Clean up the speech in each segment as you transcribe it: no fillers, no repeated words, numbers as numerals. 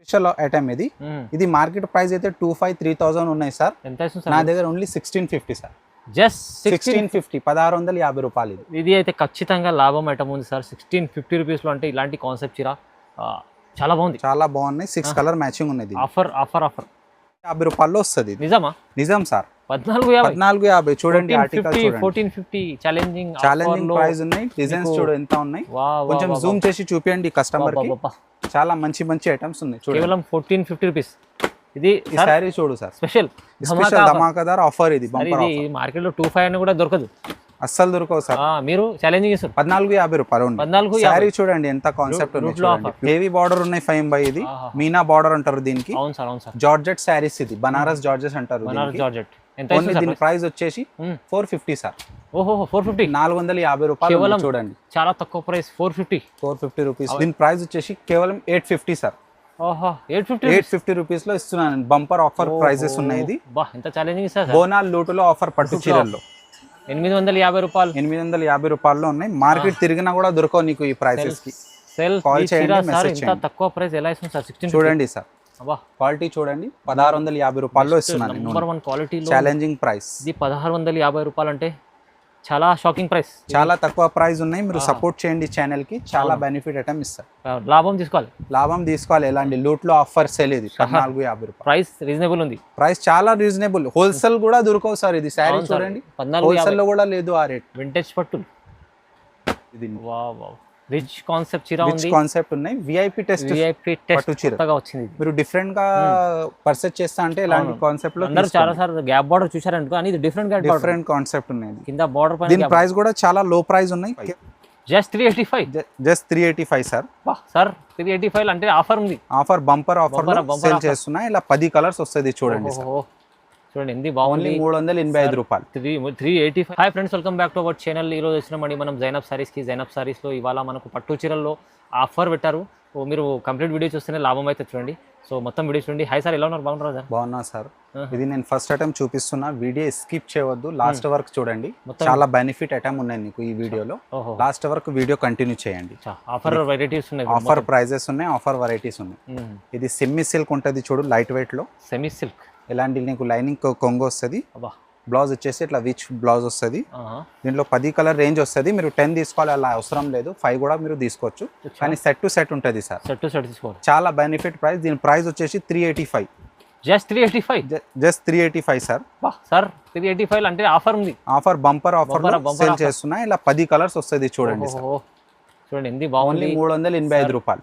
Special item ఇది. ఇది market price అయితే 25,000-3,000 ఉన్నాయి సార్. నా దగ్గర ఓన్లీ 1650 సార్. జస్ట్ 1650, 1650 రూపాయలు. ఇది అయితే ఖచ్చితంగా లాభం ఐటమ్ ఉంది సార్. 1650 రూపీస్లో అంటే ఇలాంటి కాన్సెప్ట్ చీర చాలా బాగుంది, చాలా బాగున్నాయి. 6 కలర్ మ్యాచింగ్ ఉన్నది. ఆఫర్ 50 రూపాయల్లో వస్తుంది. నిజమా? నిజం సార్. 1450 చూడండి. ఆర్టికల్ 1450 ఛాలెంజింగ్ ప్రైస్ ఉన్నాయి. డిజైన్స్ చూడు ఎంత ఉన్నాయి. కొంచెం జూమ్ చేసి చూపియండి కస్టమర్ కి. చాలా మంచి ఐటమ్స్ ఉన్నాయి. కేవలం 1450 రూపీస్. ఇది సారీ చూడు సార్, స్పెషల్ ధమాకాదార్ ఆఫర్. ఇది మార్కెట్ లో 25 అని కూడా దొరకదు, అస్సలు దొరకవు సార్. మీరు ఛాలెంజింగ్ చేస్తారు. 1450 రూపాయలు. సారీ చూడండి ఎంత కాన్సెప్ట్ ఉంది. హెవీ బార్డర్ ఉన్నాయి. 5 బై ఇది మీనా బార్డర్ అంటారు దీనికి. అవును సార్, అవును సార్. జార్జెట్ సారీస్, ఇది బనారస్ జార్జెస్ అంటారు. దీని ప్రైస్ వచ్చేసి 450 సార్. ఓహో, 450, 450 రూపాయలు. చూడండి చాలా తక్కువ ప్రైస్. 450 రూపీస్. దీని ప్రైస్ వచ్చేసి కేవలం 850 సార్. 850 రూపీస్ లో ఇస్తున్నాను. బంపర్ ఆఫర్ ప్రైజెస్ ఉన్నాయి. ఇది ఎంత ఛాలెంజింగ్ సార్. బోనాల్ లూటులో ఆఫర్ పట్టు చీరల్లో 850 రూపాయలు. 850 రూపాయల్లో ఉన్నాయి. మార్కెట్ తిరిగినా కూడా దొరకవు నీకు ఈ ప్రైసెస్ కి. కాల్ చేయండి, మెసేజ్ చేయండి. తక్కువ ప్రైస్ ఎలా ఇస్తుంది సార్? 16 చూడండి సార్, క్వాలిటీ చూడండి. 1650 రూపాయల్లో ఇస్తున్నాను. Number 1 quality, challenging price. ఇది 1650 రూపాయలు అంటే చాలా షాకింగ్ ప్రైస్. చాలా తక్కువ ప్రైస్ ఉన్నాయి. మీరు సపోర్ట్ చేయండి ఛానల్ కి. చాలా బెనిఫిట్ ఐటమ్ ఇస్తారు. లాభం తీసుకోవాలి. ఎలాంటి లూట్ లో ఆఫర్ సేల్. ఇది 1450 రూపాయలు. ప్రైస్ రీజనబుల్ ఉంది. ప్రైస్ చాలా రీజనబుల్. హోల్సేల్ కూడా దొరకవు సార్. ఇది శారీ చూడండి, హోల్సేల్ లో కూడా లేదు ఆ రేట్. వింటేజ్ పట్టు. ఇది రిచ్ కాన్సెప్ట్ చీర ఉంది. రిచ్ కాన్సెప్ట్ ఉన్నాయి. విఐపి టెస్ట్ పట్టు చీర వచ్చింది. మీరు డిఫరెంట్ గా పర్చేస్ చేస్తా అంటే ఇలాంటి కాన్సెప్ట్ లో అందరూ చాలా సార్ గ్యాప్ బార్డర్ చూశారనుకో, అని ఇది డిఫరెంట్ కాన్సెప్ట్ ఉన్నాయి. కింద బార్డర్ పైన. దీని ప్రైస్ కూడా చాలా లో ప్రైస్ ఉన్నాయి. Just 385 sir. సార్ 385 అంటే ఆఫర్ ఉంది. ఆఫర్ బంపర్ ఆఫర్ సేల్ చేస్తున్నా. ఇలా 10 కలర్స్ వస్తుంది చూడండి. చూడండి ఎంత బాగుంది. 385 రూపాయలు. 385. Hi friends, welcome back to our channel. ఈరోజు వచ్చినామండి మనం జైనబ్ సారీస్కి. జైనబ్ సారీస్లో ఇవాళ మనకు పట్టు చీరల్లో ఆఫర్ పెట్టారు. సో మీరు కంప్లీట్ వీడియో చూస్తేనే లాభం అయితే చూడండి. సో మొత్తం వీడియో చూడండి. హాయ్ సార్, ఎలా ఉన్నారు? బాగున్నారా సార్? బాగున్నా సార్. ఇది నేను ఫస్ట్ ఐటమ్ చూపిస్తున్నా. వీడియో స్కిప్ చేయవద్దు, లాస్ట్ వరకు చూడండి. చాలా బెనిఫిట్ ఐటమ్ ఉన్నాయి నీకు ఈ వీడియోలో. లాస్ట్ వరకు వీడియో కంటిన్యూ చేయండి. ఆఫర్ వెరైటీస్ ఉన్నాయి, ఆఫర్ ప్రైజెస్ ఉన్నాయి, ఆఫర్ వెరైటీస్ ఉన్నాయి. ఇది సెమీ సిల్క్ ఉంటుంది చూడు, లైట్ వెయిట్ లో. సెమీ సిల్క్ ఇలాంటి నీకు లైనింగ్ కొంగు వస్తుంది. బ్లౌజ్ వచ్చేసి ఇట్లా విచ్ బ్లౌజ్ వస్తుంది. దీంట్లో 10 కలర్ రేంజ్ వస్తుంది. మీరు 10 తీసుకోవాలి అలా అవసరం లేదు. 5 కూడా మీరు తీసుకోవచ్చు. కానీ సెట్ టు సెట్ ఉంటుంది సార్. సెట్ టు సెట్ తీసుకోవాలి. చాలా బెనిఫిట్ ప్రైస్. దీని ప్రైస్ వచ్చేసి 385. Just 385 sir. సార్ 385 అంటే ఆఫర్ ఉంది. ఆఫర్ బంపర్ ఆఫర్ సేల్ చేస్తున్నా. ఇలా 10 కలర్స్ వస్తుంది చూడండి. చూడండి ఎంత బాగుంది. 385 రూపాయలు.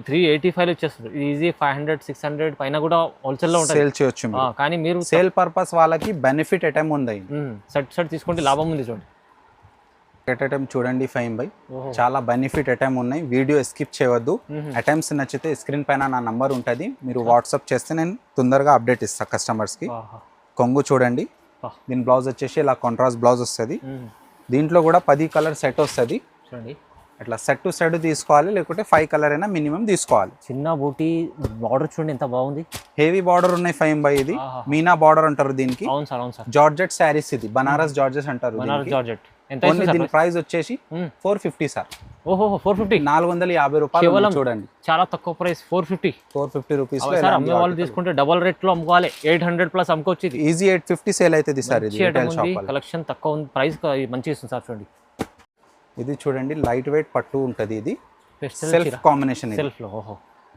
385 వచ్చేస్తుంది. ఈజీ 500-600 పైన కూడా హోల్సేల్ లో సేల్ చేయొచ్చు. కానీ మీరు సేల్ పర్పస్ వాళ్ళకి బెనిఫిట్ ఐటమ్ ఉంది. సెట్ తీసుకుంటే లాభం ఉంది. చూడండి ఐటమ్ చూడండి. 5 బై చాలా బెనిఫిట్ ఐటమ్ ఉన్నాయి. వీడియో స్కిప్ చేయవద్దు. ఐటమ్స్ నచ్చితే స్క్రీన్ పైన నా నంబర్ ఉంటుంది. మీరు వాట్సాప్ చేస్తే నేను తొందరగా అప్డేట్ ఇస్తాను కస్టమర్స్ కి. కొంగు చూడండి. దీని బ్లౌజ్ వచ్చేసి ఇలా కాంట్రాస్ట్ బ్లౌజ్ వస్తుంది. దీంట్లో కూడా 10 కలర్ సెట్ వస్తుంది. చూడండి అట్లా సెట్ టు సెట్ తీసుకోవాలి, లేకుంటే 5 కలర్ అయినా మినిమం తీసుకోవాలి. చిన్న బూటీ బార్డర్ చూడండి ఎంత బాగుంది. హెవీ బార్డర్ ఉన్నాయి. 5 బై ఇది మీనా బార్డర్ అంటారు దీనికి. అవును సార్, అవును సార్. జార్జెట్ సారీస్. ఇది బనారస్ జార్జెస్ అంటారు. దీని ప్రైస్ వచ్చేసి 450 సార్. ఓహో, 450. 450 రూపాయలు. చూడండి చాలా తక్కువ ప్రైస్. 450 రూపీస్. అమ్మే వాళ్ళు తీసుకుంటే డబల్ రేట్ లో అమ్ముకోవాలి. 800 ప్లస్ అమ్ముకోవచ్చు. ఈజీ 850 సేల్ అవుతుంది సార్. ఇది కలెక్షన్ తక్కువ ఉంది, ప్రైస్ మంచిగా ఇస్తుంది సార్. చూడండి ఇది చూడండి, లైట్ వెయిట్ పట్టు ఉంటుంది. ఇది సెల్ఫ్ కాంబినేషన్.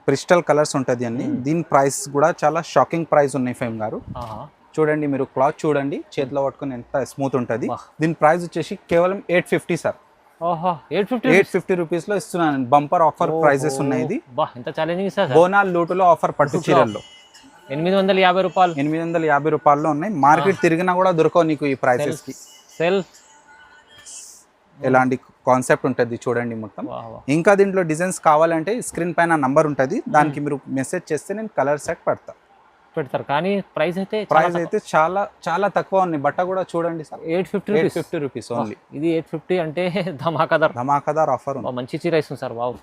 క్రిస్టల్ కలర్స్ ఉంటుంది అన్ని. దీని ప్రైస్ కూడా చాలా షాకింగ్ ప్రైస్ ఉన్నాయి. ఫేమ్ గారు చూడండి, మీరు క్లాత్ చూడండి, చేతిలో పట్టుకుని ఎంత స్మూత్ ఉంటుంది. దీని ప్రైస్ వచ్చేసి కేవలం 850 సార్. 850 రూపీస్ లో ఇస్తున్నాను. బంపర్ ఆఫర్ ప్రైజెస్ ఉన్నాయి. ఇది ఎంత ఛాలెంజింగ్ సార్. బోనాల్ లూటులో ఆఫర్ పట్టు చీరల్లో 850 రూపాయలు. 850 రూపాయల్లో ఉన్నాయి. మార్కెట్ తిరిగినా కూడా దొరకవు నీకు ఈ ప్రైసెస్ కి. ఎలాంటి కాన్సెప్ట్ ఉంటుంది చూడండి మొత్తం. ఇంకా దీంట్లో డిజైన్స్ కావాలంటే స్క్రీన్ పైన నంబర్ ఉంటుంది, దానికి మీరు మెసేజ్ చేస్తే నేను కలర్ సెట్ పెడతారు. కానీ ప్రైస్ అయితే చాలా చాలా తక్కువ ఉన్నాయి. బట్ట కూడా చూడండి సార్, 850 రూపీస్ ఓన్లీ. ఇది 850 అంటే ధమాకాదార్ ఆఫర్. మంచి చీర ఇస్తుంది సార్. వావ్,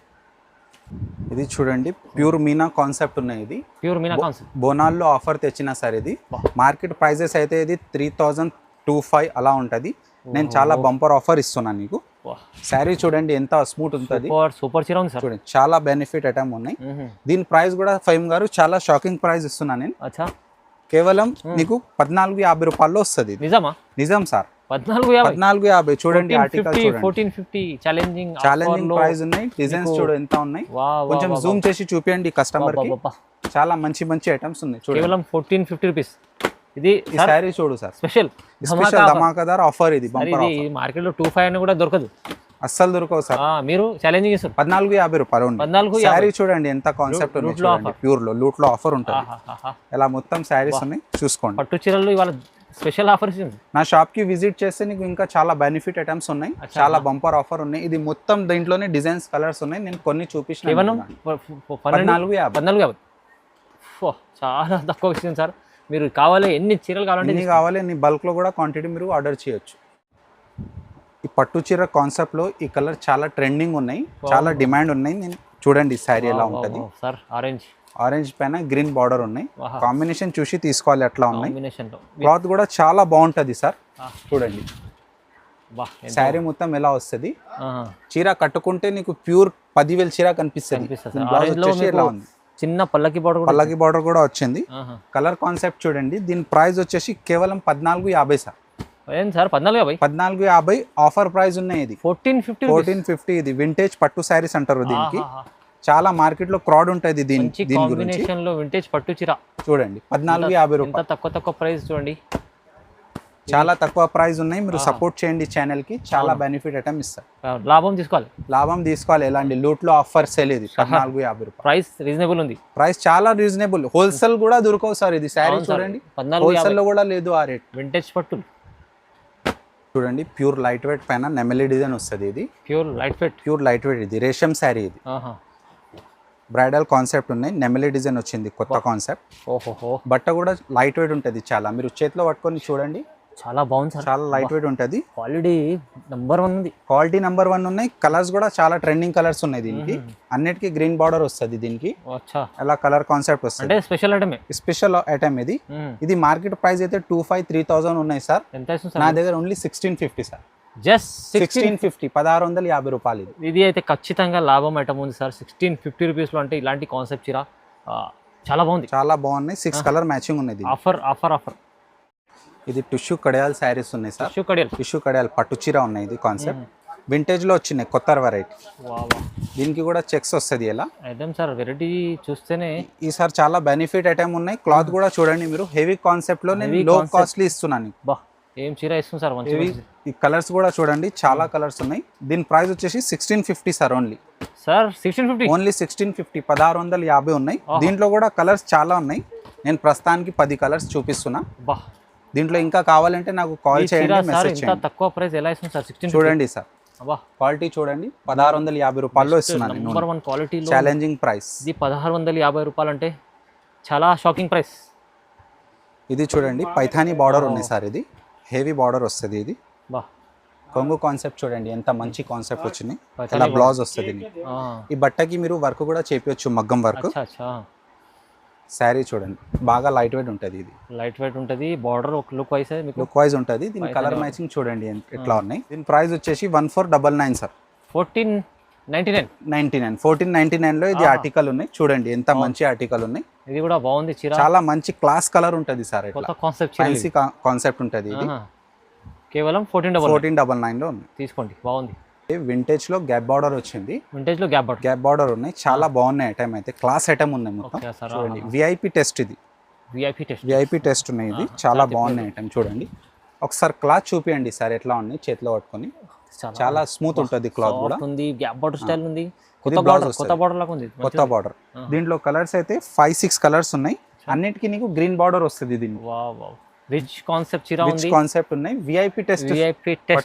ఇది చూడండి, ప్యూర్ మీనా కాన్సెప్ట్ ఉన్నాయి. ఇది ప్యూర్ మీనా కాన్సెప్ట్. బోనాల్లో ఆఫర్ తెచ్చిన సార్. ఇది మార్కెట్ ప్రైజెస్ అయితే ఇది 3025 అలా ఉంటుంది. నేను చాలా బంపర్ ఆఫర్ ఇస్తున్నాను నీకు. శారీ చూడండి ఎంత స్మూత్ ఉంటుంది, సూపర్ సూపర్ చీర ఉంది సార్. చూడండి చాలా బెనిఫిట్ ఐటమ్ ఉన్నాయి. దీని ప్రైస్ కూడా ఫైమ్ గారు చాలా షాకింగ్ ప్రైస్ ఇస్తున్నాను నేను. అచ్చా, కేవలం నీకు 1450 రూపాయల్లో వస్తుంది. నిజమా? నిజం సార్, 1450. చూడండి ఆర్టికల్ చూడండి, 1450 ఛాలెంజింగ్ ప్రైస్ ఉన్నాయి. డిజైన్స్ చూడు ఎంత ఉన్నాయి, కొంచెం జూమ్ చేసి చూపించండి కస్టమర్ కి. చాలా మంచి మంచి ఐటమ్స్ ఉన్నాయి చూడండి. కేవలం 1450 రూపీస్. ఇది ఈ శారీ చూడు సార్, స్పెషల్ ధమాకాదార్ ఆఫర్. ఇది బంపర్ ఆఫర్, మార్కెట్ లో 25 అని కూడా దొరకదు, అస్సలు దొరకవు సార్. మీరు ఛాలెంజింగ్ ఇస్తారు. 1450 రూపాయలు. 1450 శారీ చూడండి ఎంత కాన్సెప్ట్ ఉంది చూడండి. ప్యూర్ లో లూట్ లో ఆఫర్ ఉంటుంది. ఇలా మొత్తం శారీస్ ఉన్నాయి చూసుకోండి. పట్టు చీరలు ఇవాళ స్పెషల్ ఆఫర్స్ ఉంది. నా షాప్ కి విజిట్ చేస్తే నీకు ఇంకా చాలా బెనిఫిట్ ఐటమ్స్ ఉన్నాయి, చాలా బంపర్ ఆఫర్ ఉన్నాయి. ఇది మొత్తం దీంట్లోనే డిజైన్స్ కలర్స్ ఉన్నాయి, నేను కొన్ని చూపించిన. 1450. చాలా తక్కువ ఇస్తుంది సార్. మీరు కావాలి ఎన్ని చీరలు కావాలంటే ఎన్ని కావాలి, నీ బల్క్ లో కూడా క్వాంటిటీ మీరు ఆర్డర్ చేయొచ్చు. ఈ పట్టు చీర కాన్సెప్ట్ లో ఈ కలర్ చాలా ట్రెండింగ్ ఉన్నాయి, చాలా డిమాండ్ ఉన్నాయి. నేను చూడండి శారీ ఎలా ఉంటది సార్. ఆరెంజ్ పైన గ్రీన్ బార్డర్ ఉన్నాయి, కాంబినేషన్ చూసి తీసుకోవాలి అట్లా ఉన్నాయి. క్లాత్ కూడా చాలా బాగుంటది సార్. చూడండి శారీ మొత్తం ఎలా వస్తుంది. చీర కట్టుకుంటే నీకు ప్యూర్ 10,000 చీర కనిపిస్తుంది. ఎలా ఉంది, చిన్న పల్లకి బార్డర్ కూడా వచ్చింది. కలర్ కాన్సెప్ట్ చూడండి. దీని ప్రైస్ వచ్చేసి కేవలం 1450 సార్. సార్ 1450 ఆఫర్ ప్రైస్ ఉన్నాయి. ఇది 1450. ఇది వింటేజ్ పట్టు శారీస్ అంటారు దీనికి. చాలా మార్కెట్ లో క్రౌడ్ ఉంటుంది దీని గురించి. వింటేజ్ పట్టు చీర చూడండి 1450 రూపాయలు. తక్కువ ప్రైస్ చూడండి, చాలా తక్కువ ప్రైస్ ఉన్నాయి. మీరు సపోర్ట్ చేయండి ఛానల్ కి, చాలా బెనిఫిట్ ఐటమ్ ఇస్తారు. లాభం తీసుకోవాలి. ఎలాంటి లూట్ లో ఆఫర్ సేల్. ఇది 1450 రూపాయలు. ప్రైస్ రీజనబుల్ ఉంది, ప్రైస్ చాలా రీజనబుల్. హోల్సేల్ కూడా దొరకవు సార్. ఇది శారీ చూడండి, హోల్సేల్ లో కూడా లేదు ఆ రేట్. వింటేజ్ పట్టు చూడండి, ప్యూర్ లైట్ వెయిట్ పైన నెమలి డిజైన్ వస్తుంది. ఇది ప్యూర్ లైట్ వెయిట్. ఇది రేషం శారీ. ఇది బ్రైడల్ కాన్సెప్ట్ ఉన్నాయి, నెమలి డిజైన్ వచ్చింది, కొత్త కాన్సెప్ట్. బట్ట కూడా లైట్ వెయిట్ ఉంటుంది చాలా. మీరు చేతిలో పట్టుకొని చూడండి, చాలా బాగుంది సార్. చాలా లైట్ వెయిట్ ఉంటుంది. క్వాలిటీ నెంబర్ 1 ఉంది. క్వాలిటీ నెంబర్ 1 ఉన్నాయి. కలర్స్ కూడా చాలా ట్రెండింగ్ కలర్స్ ఉన్నాయి దీనికి. అన్నిటికీ గ్రీన్ బార్డర్ వస్తుంది దీనికి. అలా కలర్ కాన్సెప్ట్ వస్తుంది. స్పెషల్ ఐటమ్ ఇది. ఇది మార్కెట్ ప్రైస్ అయితే 25,000-3,000 ఉన్నాయి సార్. నా దగ్గర ఓన్లీ 1650 సార్. జస్ట్ 1650, 1650 రూపాయలు. ఇది అయితే ఖచ్చితంగా లాభం ఐటమ్ ఉంది సార్. 1650 రూపీస్ లో అంటే ఇలాంటి కాన్సెప్ట్ చీర చాలా బాగుంది, చాలా బాగున్నాయి. 6 కలర్ మ్యాచింగ్ ఉన్నాయి. ఆఫర్. ఇది టిష్యూ కడియాల్ శారీస్ ఉన్నాయి సార్. టిష్యూ కడియాల్ పట్టు చీర ఉన్నాయి. ఇది కాన్సెప్ట్ వింటేజ్ లో వచ్చినాయి, కొత్త వెరైటీ. దీనికి కూడా చెక్స్ వస్తుంది. ఎలా ఐటమ్ సార్, వెరైటీ చూస్తేనే ఈసారి చాలా బెనిఫిట్ ఐటమ్ ఉన్నాయి. క్లాత్ కూడా చూడండి మీరు, హెవీ కాన్సెప్ట్ లో నేను లో కాస్ట్లీ ఇస్తున్నాను. ఏం చీర ఇస్తుంది సార్. ఈ కలర్స్ కూడా చూడండి, చాలా కలర్స్ ఉన్నాయి. దీని ప్రైస్ వచ్చేసి 1650 సార్. ఓన్లీ 1650, 1650 ఉన్నాయి. దీంట్లో కూడా కలర్స్ చాలా ఉన్నాయి. నేను ప్రస్తుతానికి 10 కలర్స్ చూపిస్తున్నా. దీంట్లో ఇంకా కావాలంటే నాకు కాల్ చేయండి, మెసేజ్ చేయండి. తక్కువ ప్రైస్ ఎలా ఇస్తుంది సార్? 16 చూడండి సార్, క్వాలిటీ చూడండి. 1650 రూపాయల్లో ఇస్తున్నాను. Number 1 quality, challenging price. ఇది 1650 రూపాయలు అంటే చాలా షాకింగ్ ప్రైస్. ఇది చూడండి, పైథానీ బార్డర్ ఉంది సార్. ఇది హెవీ బార్డర్ వస్తుంది. ఇది కొంగు కాన్సెప్ట్ చూడండి, ఎంత మంచి కాన్సెప్ట్ వచ్చింది. ఇలా బ్లౌజ్ వస్తుంది. ఈ బట్టకి మీరు వర్క్ కూడా చేపించచ్చు, మగ్గం వర్క్. శారీ చూడండి, బాగా లైట్ వెయిట్ ఉంటుంది. ఇది లైట్ వెయిట్ ఉంటుంది. బార్డర్ ఒక లుక్ వైజ్ ఉంటుంది. దీని కలర్ మ్యాచింగ్ చూడండి ఎట్లా ఉన్నాయి. దీని ప్రైస్ వచ్చేసి 1499 సార్. 1499 లో ఇది ఆర్టికల్ ఉన్నాయి. చూడండి ఎంత మంచి ఆర్టికల్ ఉన్నాయి. ఇది కూడా బాగుంది చీర, చాలా మంచి క్లాస్ కలర్ ఉంటుంది సార్. ఫ్యాన్సీ కాన్సెప్ట్ ఉంటుంది. ఇది కేవలం 1499 లో ఉంది. తీసుకోండి, బాగుంది. వింటేజ్ లో గ్యాప్ బార్డర్ వచ్చింది. గ్యాప్ బార్డర్ ఉన్నాయి. చాలా బాగున్నాయి ఐటమ్ అయితే. క్లాస్ ఐటమ్ ఉన్నాయి మొత్తం. చూడండి, విఐపి టెస్ట్. ఇది విఐపి టెస్ట్ ఉన్నాయి. ఇది చాలా బాగున్నాయి ఐటమ్. చూడండి ఒకసారి క్లాత్ చూపియండి సార్ ఎట్లా ఉన్నాయి. చేతిలో పట్టుకొని చాలా స్మూత్ ఉంటుంది. క్లాత్ కూడా గ్యాప్ బార్డర్ స్టైల్ ఉంది. కొత్త బార్డర్. దీంట్లో కలర్స్ అయితే 5-6 కలర్స్ ఉన్నాయి. అన్నిటికీ నీకు గ్రీన్ బార్డర్ వస్తుంది. దీన్ని రిచ్ కాన్సెప్ట్ చీర ఉంది. కాన్సెప్ట్ ఉన్నాయి. విఐపి టెస్ట్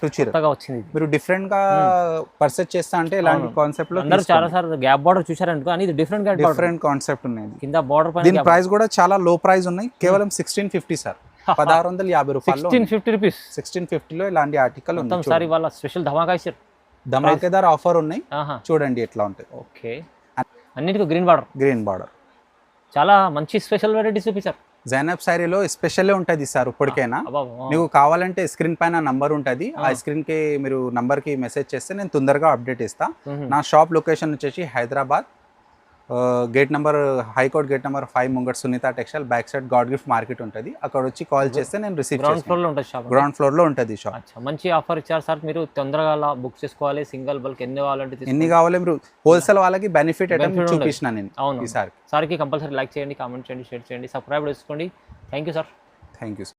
వచ్చింది. మీరు డిఫరెంట్ గా పర్చేస్ చేస్తా అంటే ఇలాంటి కాన్సెప్ట్ లో చాలా సార్ గ్యాప్ బార్డర్ చూసారనుకో, అని డిఫరెంట్ కాన్సెప్ట్ ఉన్నాయి. కింద బార్డర్ పైన. దీని ప్రైస్ కూడా చాలా లో ప్రైస్ ఉన్నాయి. కేవలం 1650 సార్. 1650 రూపాయలు. 1650 లో ఇలాంటి ఆర్టికల్ ఉంది. సార్ ఇవాళ స్పెషల్ ధమాకేదార్ ఆఫర్ ఉన్నాయి. చూడండి ఎట్లా ఉంటుంది. ఓకే, అన్నిటికీ గ్రీన్ బార్డర్. బార్డర్ చాలా మంచి స్పెషల్ వెరైటీస్ చూపించారు. జైనబ్ శారీలో స్పెషల్ ఉంటుంది సార్ ఇప్పటికైనా. అబ్బా నీకు కావాలంటే స్క్రీన్ పైన నంబర్ ఉంటుంది, ఆ స్క్రీన్కి మీరు నంబర్కి మెసేజ్ చేస్తే నేను తొందరగా అప్డేట్ ఇస్తా. నా షాప్ లొకేషన్ వచ్చేసి Hyderabad, gate number high court gate number 5 ముంగట్ Sunitha textile back side god gift market ఉంటుంది. అక్కడ వచ్చి కాల్ చేస్తే నేను రిసీవ్ గ్రౌండ్ చేస్తాను. ఫ్లోర్లో ఉంటుంది షాప్. గ్రౌండ్ ఫ్లోర్లో ఉంటుంది షాప్. అచ్చా, మంచి ఆఫర్ ఇచ్చారు సార్. మీరు తొందరగా అలా బుక్ చేసుకోవాలి. సింగిల్ బల్క్ ఎన్ని కావాలంటే ఎన్ని కావాలి మీరు హోల్సేల్ వాళ్ళకి బెనిఫిట్ ఐటమ్ చూపించిన నేను అవును ఈసారి. సార్కి కంపల్సరీ లైక్ చేయండి, కామెంట్ చేయండి, షేర్ చేయండి, సబ్స్క్రైబ్ చేసుకోండి. Thank you sir. Thank you.